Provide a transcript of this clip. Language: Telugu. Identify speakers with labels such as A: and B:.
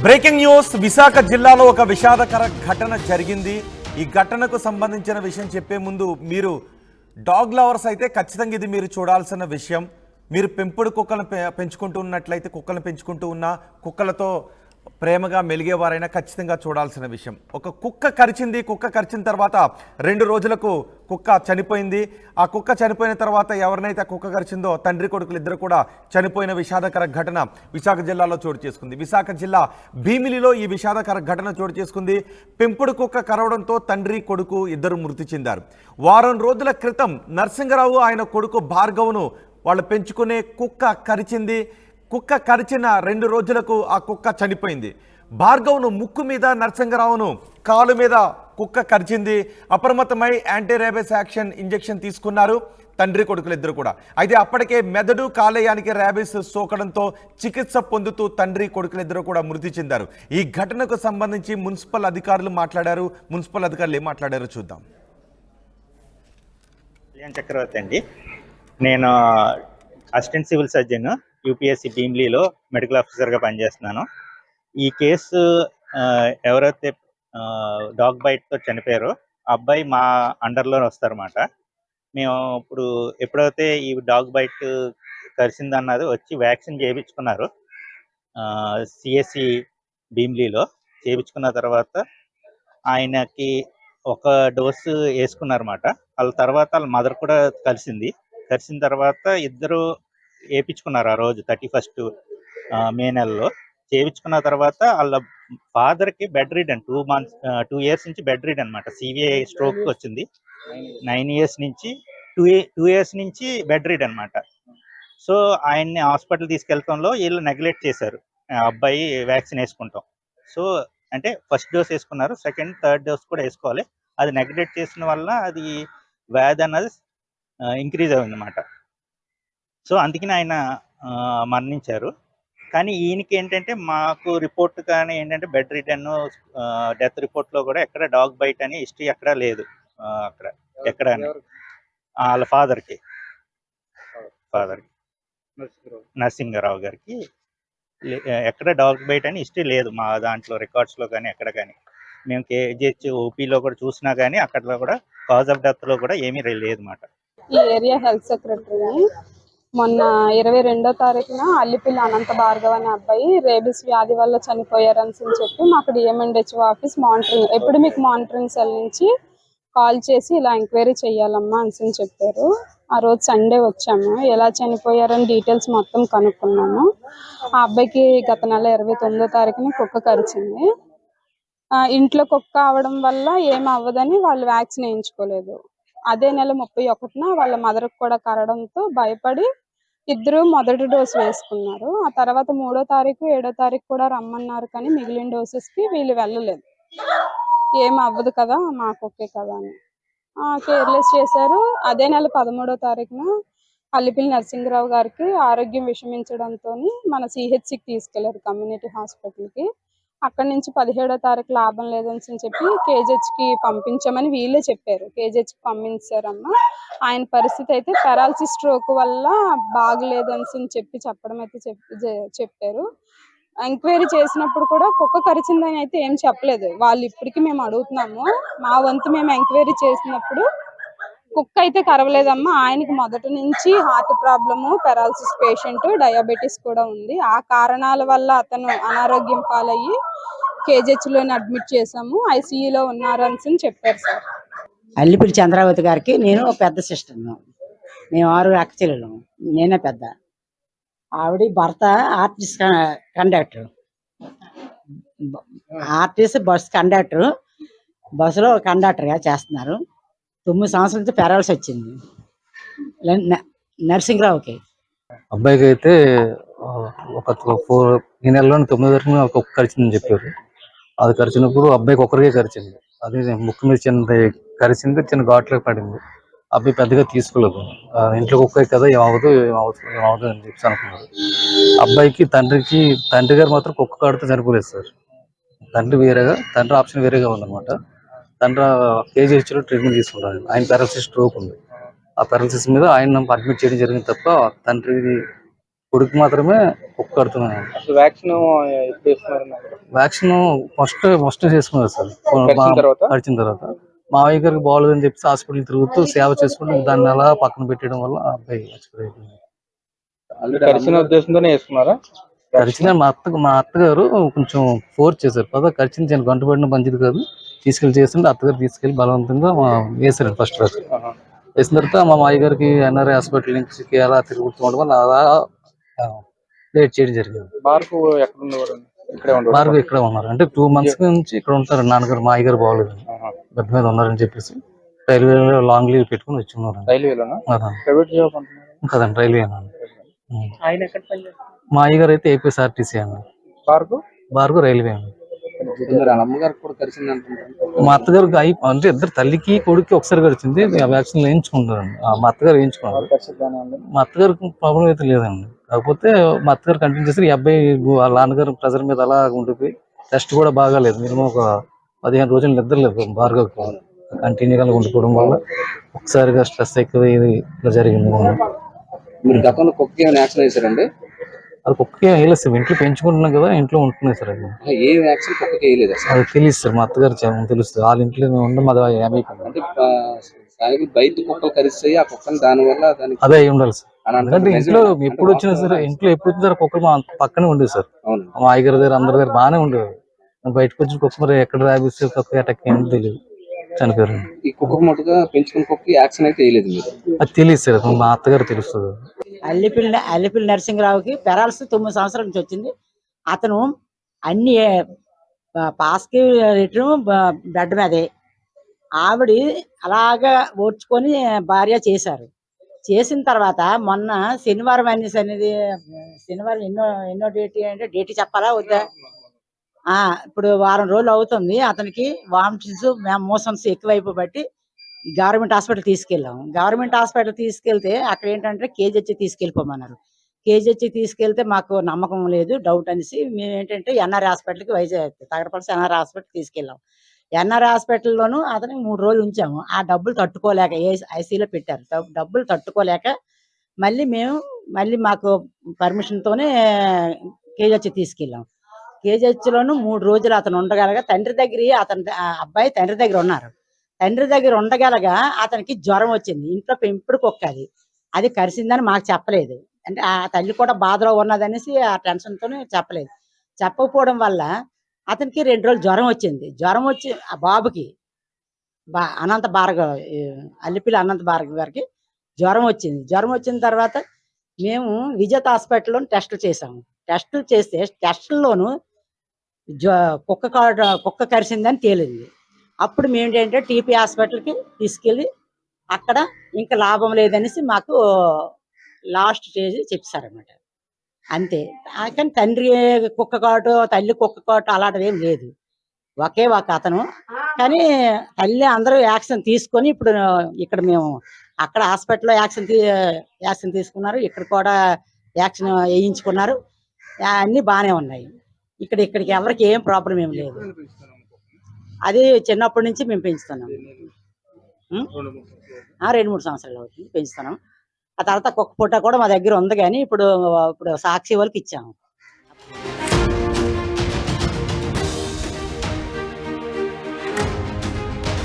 A: బ్రేకింగ్ న్యూస్ విశాఖ జిల్లాలో ఒక విషాదకర ఘటన జరిగింది. ఈ ఘటనకు సంబంధించిన విషయం చెప్పే ముందు మీరు డాగ్ లవర్స్ అయితే ఖచ్చితంగా ఇది మీరు చూడాల్సిన విషయం. మీరు పెంపుడు కుక్కలను పెంచుకుంటూ ఉన్నట్లయితే కుక్కలను పెంచుకుంటూ ఉన్న కుక్కలతో ప్రేమగా మెలిగేవారైనా ఖచ్చితంగా చూడాల్సిన విషయం. ఒక కుక్క కరిచింది. కుక్క కరిచిన తర్వాత 2 రోజులకు కుక్క చనిపోయింది. ఆ కుక్క చనిపోయిన తర్వాత ఎవరినైతే కుక్క కరిచిందో తండ్రి కొడుకులు ఇద్దరు కూడా చనిపోయిన విషాదకర ఘటన విశాఖ జిల్లాలో చోటు చేసుకుంది. విశాఖ జిల్లా భీమిలిలో ఈ విషాదకర ఘటన చోటు చేసుకుంది. పెంపుడు కుక్క కరవడంతో తండ్రి కొడుకు ఇద్దరు మృతి చెందారు. వారం రోజుల క్రితం నరసింగరావు ఆయన కొడుకు భార్గవ్ను వాళ్ళు పెంచుకునే కుక్క కరిచింది. కుక్క కరిచిన 2 రోజులకు ఆ కుక్క చనిపోయింది. భార్గవ్ను ముక్కు మీద, నరసింగరావును కాలు మీద కుక్క కరిచింది. అప్రమత్తమై యాంటీ ర్యాబిస్ యాక్షన్ ఇంజెక్షన్ తీసుకున్నారు తండ్రి కొడుకులు ఇద్దరు కూడా. అయితే అప్పటికే మెదడు కాలేయానికి ర్యాబిస్ సోకడంతో చికిత్స పొందుతూ తండ్రి కొడుకులు ఇద్దరు కూడా మృతి చెందారు. ఈ ఘటనకు సంబంధించి మున్సిపల్ అధికారులు మాట్లాడారు. మున్సిపల్ అధికారులు ఏం మాట్లాడారో చూద్దాం.
B: చక్రవర్తి అండి, నేను అసిస్టెంట్ సివిల్ సర్జన్ యూపీఎస్సీ భీమ్లీలో మెడికల్ ఆఫీసర్గా పనిచేస్తున్నాను. ఈ కేసు ఎవరైతే డాగ్ బైట్తో చనిపోయారో ఆ అబ్బాయి మా అండర్లో వస్తారన్నమాట. మేము ఇప్పుడు ఎప్పుడైతే ఈ డాగ్ బైట్ కరిసిందన్నది వచ్చి వ్యాక్సిన్ చేయించుకున్నారు సిఎస్సి భీమ్లీలో. చేయించుకున్న తర్వాత ఆయనకి ఒక డోసు వేసుకున్నారన్నమాట. వాళ్ళ తర్వాత వాళ్ళ మదర్ కూడా కలిసిన తర్వాత ఇద్దరు వేయించుకున్నారు. ఆ రోజు 31 మే నెలలో చేయించుకున్న తర్వాత వాళ్ళ ఫాదర్కి బెడ్ రీడ్ అండ్ 2 ఇయర్స్ నుంచి బెడ్ రీడ్ అనమాట. సివిఐ స్ట్రోక్ వచ్చింది. 9 ఇయర్స్ నుంచి 2 ఇయర్స్ నుంచి బెడ్ రీడ్ అనమాట. సో ఆయన్ని హాస్పిటల్ తీసుకెళ్తాంలో వీళ్ళు నెగ్లెక్ట్ చేశారు. అబ్బాయి వ్యాక్సిన్ వేసుకుంటాం. సో అంటే ఫస్ట్ డోస్ వేసుకున్నారు, సెకండ్ థర్డ్ డోస్ కూడా వేసుకోవాలి. అది నెగ్లెక్ట్ చేసిన వల్ల అది వ్యాధి అన్నది ఇంక్రీజ్ అయింది అన్నమాట. సో అందుకని ఆయన మరణించారు. కానీ ఈయనకి ఏంటంటే మాకు రిపోర్ట్ కానీ ఏంటంటే బెడ్ రిటర్న్ డెత్ రిపోర్ట్లో కూడా ఎక్కడ డాగ్ బైట్ అని హిస్టరీ ఎక్కడ లేదు. అక్కడ ఎక్కడ వాళ్ళ ఫాదర్కి నరసింగరావు గారికి ఎక్కడ డాగ్ బైట్ అని హిస్టరీ లేదు మా దాంట్లో రికార్డ్స్లో కానీ ఎక్కడ కానీ. మేము కేజీహెచ్ ఓపీలో కూడా చూసినా కానీ అక్కడ కూడా కాజ్ ఆఫ్ డెత్లో కూడా ఏమీ లేదు అన్నమాట.
C: ఈ ఏరియా హెల్త్ సెక్రటరీ మొన్న 22వ తారీఖున అల్లిపిల్లి అనంత భార్గవ్ అనే అబ్బాయి రేబిస్ వ్యాధి వల్ల చనిపోయారని చెప్పి మాకు DM and HO office epidemic monitoring cell నుంచి కాల్ చేసి ఇలా ఎంక్వైరీ చేయాలమ్మా అని చెప్పారు. ఆ రోజు సండే వచ్చాము. ఎలా చనిపోయారని డీటెయిల్స్ మొత్తం కనుక్కున్నాము. ఆ అబ్బాయికి గత నెల 29వ తారీఖున కుక్క కరిచింది. ఇంట్లో కుక్క అవడం వల్ల ఏం అవ్వదని వాళ్ళు వ్యాక్సిన్ వేయించుకోలేదు. అదే నెల 31న వాళ్ళ మదర్కి కూడా కరడంతో భయపడి ఇద్దరు మొదటి డోసు వేసుకున్నారు. ఆ తర్వాత 3వ తారీఖు 7వ తారీఖు కూడా రమ్మన్నారు, కానీ మిగిలిన డోసెస్కి వీళ్ళు వెళ్ళలేదు. ఏం అవ్వదు కదా, మాకు ఓకే కదా అని కేర్లెస్ చేశారు. అదే నెల 13వ తారీఖున అల్లిపిల్లి నరసింగరావు గారికి ఆరోగ్యం విషమించడంతో మన సిహెచ్సికి తీసుకెళ్లారు, కమ్యూనిటీ హాస్పిటల్కి. అక్కడి నుంచి 17వ తారీఖు లాభం లేదని చెప్పి కేజీహెచ్కి పంపించామని వీళ్ళే చెప్పారు. కేజీహెచ్కి పంపించారమ్మా. ఆయన పరిస్థితి అయితే పెరాలసిస్ స్ట్రోక్ వల్ల బాగలేదని చెప్పడం అయితే చెప్పారు. ఎంక్వైరీ చేసినప్పుడు కూడా కుక్క కరిచిందని అయితే ఏం చెప్పలేదు. వాళ్ళు ఇప్పటికీ మేము అడుగుతున్నాము. మా వంతు మేము ఎంక్వైరీ చేసినప్పుడు కుక్క అయితే కరవలేదమ్మా. ఆయనకి మొదటి నుంచి heart problem, paralysis patient, diabetes కూడా ఉంది. ఆ కారణాల వల్ల అతను అనారోగ్యం పాలయ్యి కేజీహెచ్లోని అడ్మిట్ చేసాము, ఐసీయూలో ఉన్నారని చెప్పారు సార్.
D: అల్లిపిల్లి చంద్రావతి గారికి నేను పెద్ద సిస్టర్ను. మేము 6 అక్క చెల్లెళ్ళం, నేనే పెద్ద. ఆవిడ భర్త ఆర్టీసీ బస్ కండక్టర్, బస్సులో కండక్టర్గా చేస్తున్నారు. 9 సంవత్సరాల నుంచి పెరాల్సి వచ్చింది నరసింగరావుకి.
E: అబ్బాయికి అయితే ఈ నెలలోని 9వ తారీఖున ఒక కరిచిందని చెప్పారు. అది కరిచినప్పుడు అబ్బాయికి ఒక్కరికే కరిచింది. అది ముక్కు మీద కరిచింది, చిన్న ఘాట్లోకి పడింది. అబ్బాయి పెద్దగా తీసుకోలేదు. ఇంట్లో కుక్క కదా ఏమవుదు అని చెప్పి అనుకున్నారు. అబ్బాయికి తండ్రి గారు మాత్రం కుక్క కాడితో చనిపోలేదు సార్. తండ్రి ఆప్షన్ వేరేగా ఉందన్నమాట. తండ్రి కేజీహెచ్లో ట్రీట్మెంట్ తీసుకుంటారు. ఆయన పెరాలసిస్ స్ట్రోక్ ఉంది. ఆ పెరాలసిస్ మీద ఆయన అడ్మిట్ చేయడం జరిగింది తప్ప తండ్రి కొడుకు మాత్రమే కుక్క కడుతున్నాను.
F: అసలు వ్యాక్సిన్ ఎప్పుడు వేస్తున్నారు?
E: వ్యాక్సిన్ ఫస్ట్ చేసుకున్నారు సార్. కడిచిన తర్వాత మావయ్య గారికి బాగోలేదని చెప్పి హాస్పిటల్ తిరుగుతూ సేవ చేసుకుంటూ దాన్ని అలా పక్కన పెట్టడం వల్ల ఆ అబ్బాయి ఎక్స్పైర్ అయిపోయింది.
F: కరిచిన ఉద్దేశంతోనే వేసుకున్నారా?
E: కరిచిన మా అత్తగారు కొంచెం ఫోర్స్ చేశారు కదా, కరిచిన చిన్న గంట పడిన మంచిది కాదు, తీసుకెళ్లి చేస్తుంటే అత్తగారు తీసుకెళ్లి బలవంతంగా వేసారు ఫస్ట్ రోజు. వేసిన తర్వాత మా మాయ గారికి ఎన్ఆర్ఐ హాస్పిటల్ నుంచి అలా తిరుగుతుండడం వల్ల అలా లేట్ చేయడం జరిగింది.
F: భార్గవ్ ఎక్కడ ఉండేవారు?
E: భార్గవ్ ఇక్కడ ఉన్నారు. అంటే 2 months నుంచి ఇక్కడ ఉంటారు. నాన్నగారు మా అయ్యగారు బాగోలేదు, బెడ్ మీద ఉన్నారని చెప్పేసి రైల్వేలో లాంగ్ లీవ్ పెట్టుకుని వచ్చి ఉన్నారు.
F: రైల్వేలోనా? ప్రైవేట్ జాబ్ అంటున్నారు
E: కదండి, రైల్వే.
F: ఆయన ఎక్కడ పనిచేస్తారు?
E: మా అయ్యగారు అయితే ఏపీఎస్ఆర్టీసీ అండి. భార్గవ్ రైల్వే అండి.
F: అమ్మగారికి కూడా కలిసింది అంటున్నారు.
E: మా అత్తగారికి అంటే ఇద్దరు తల్లికి కొడుకు ఒకసారి గడిచింది. వ్యాక్సిన్ వేయించుకుంటారండి. మా అత్తగారు వేయించుకున్నారు. మా అత్తగారికి ప్రాబ్లం అయితే లేదండి. కాకపోతే మా అత్తగారు కంటిన్యూ చేసి ఈ అబ్బాయి వాళ్ళ నాన్నగారు ప్రెజర్ మీద అలా ఉండిపోయి టెస్ట్ కూడా బాగాలేదు. మినిమం ఒక 15 రోజులు నిద్రలేదు భార్గవ్కి. కంటిన్యూగా ఉండిపోవడం వల్ల ఒకసారిగా స్ట్రెస్ ఎక్కువ ఇలా జరిగింది.
F: మీరు గతంలో కుక్క ఏమైనా వ్యాక్సిన్ వేసారండి?
E: అది కుక్కకి వేయలేదు సార్, ఇంట్లో పెంచుకుంటున్నాం కదా, ఇంట్లో ఉంటున్నాయి సార్. అది
F: ఏ వ్యాక్సిన్ కుక్కకి వేయలేదు?
E: అది తెలియదు సార్, మా అత్తగారు తెలుస్తుంది. వాళ్ళ ఇంట్లో ఉండడం అది ఏమైపోయింది.
F: అంటే బయట కుక్కలు కరిస్తాయి, ఆ కుక్కని దానివల్ల
E: అదే అయి ఉండాలి సార్. ఎందుకంటే ఇంట్లో ఎప్పుడు వచ్చినా సరే, ఇంట్లో ఎప్పుడు వచ్చిన సరే కుక్కలు మా పక్కనే ఉండేది సార్. మా అయ్యగారి దగ్గర అందరి దగ్గర బాగానే ఉండేది. బయటకు వచ్చిన కుక్క మరి ఎక్కడ రాబిస్తే కుక్క అటాక్ ఏంటో తెలియదు, చనిపోయారు.
F: ఈ కుక్క మటుగా పెంచుకున్న కుక్క యాక్షన్ అయితే వేయలేదు మీరు?
E: అది తెలియదు సార్, మా అత్తగారు తెలుస్తుంది.
D: అల్లిపిల్లి నరసింహరావుకి పెరాల్స్ 9 సంవత్సరాల నుంచి వచ్చింది. అతను అన్ని పాస్కి రిటర్న్ బెడ్ మీదే, ఆవిడ అలాగా ఓర్చుకొని భార్య చేశారు. చేసిన తర్వాత మొన్న శనివారం శనివారం ఎన్నో డేట్ అంటే డేట్ చెప్పాలా వద్దా? ఇప్పుడు వారం రోజులు అవుతుంది. అతనికి వామిటింగ్స్ మోషన్స్ ఎక్కువైపోబట్టి గవర్నమెంట్ హాస్పిటల్ తీసుకెళ్ళాము. గవర్నమెంట్ హాస్పిటల్ తీసుకెళ్తే అక్కడ ఏంటంటే కేజీహెచ్ తీసుకెళ్ళిపోమన్నారు. కేజీహెచ్ తీసుకెళ్తే మాకు నమ్మకం లేదు, డౌట్ అనేసి మేము ఏంటంటే ఎన్ఆర్ హాస్పిటల్కి వైజాగ్ తగరపల్లి ఎన్ఆర్ హాస్పిటల్ తీసుకెళ్ళాం. ఎన్ఆర్ హాస్పిటల్లోనూ అతనికి 3 రోజులు ఉంచాము. ఆ డబ్బులు తట్టుకోలేక ఐసీలో పెట్టారు. డబ్బులు తట్టుకోలేక మళ్ళీ మాకు పర్మిషన్తోనే కేజీహెచ్ తీసుకెళ్ళాం. కేజీహెచ్లోను 3 రోజులు అతను ఉండగలగా అబ్బాయి తండ్రి దగ్గర ఉన్నారు. తండ్రి దగ్గర ఉండగలగా అతనికి జ్వరం వచ్చింది. ఇంట్లో పెంపుడు కుక్క అది కరిసిందని మాకు చెప్పలేదు. అంటే ఆ తల్లి కూడా బాధలో ఉన్నదనేసి ఆ టెన్షన్తోనే చెప్పలేదు. చెప్పకపోవడం వల్ల అతనికి 2 రోజులు జ్వరం వచ్చింది. జ్వరం వచ్చి ఆ బాబుకి అనంత భార్గవ్, అల్లిపిల్లి అనంత భార్గవ్ గారికి జ్వరం వచ్చింది. జ్వరం వచ్చిన తర్వాత మేము విజేత హాస్పిటల్లో టెస్టులు చేసాము. టెస్టులు చేస్తే టెస్టుల్లోనూ కుక్క కరిసిందని తేలింది. అప్పుడు మేము ఏంటంటే టీపీ హాస్పిటల్కి తీసుకెళ్ళి అక్కడ ఇంకా లాభం లేదనేసి మాకు లాస్ట్ స్టేజ్ చెప్పారన్నమాట. అంతే. కానీ తండ్రి కుక్క కాటు, తల్లి కుక్క కాటు అలాంటిది ఏం లేదు. ఒకే ఒక అతను. కానీ తల్లి అందరూ యాక్షన్ తీసుకొని ఇప్పుడు ఇక్కడ మేము అక్కడ హాస్పిటల్లో యాక్షన్ తీసుకున్నారు, ఇక్కడ కూడా యాక్షన్ వేయించుకున్నారు. అన్నీ బాగానే ఉన్నాయి. ఇక్కడికి ఎవరికి ఏం ప్రాబ్లం ఏం లేదు. అది చిన్నప్పటి నుంచి మేము పెంచుతున్నాం. 2-3 సంవత్సరాలు అవుతుంది పెంచుతున్నాం. ఆ తర్వాత కుక్క పుట్ట కూడా మా దగ్గర ఉంది, కానీ ఇప్పుడు సాక్షి వాళ్ళకి ఇచ్చాము.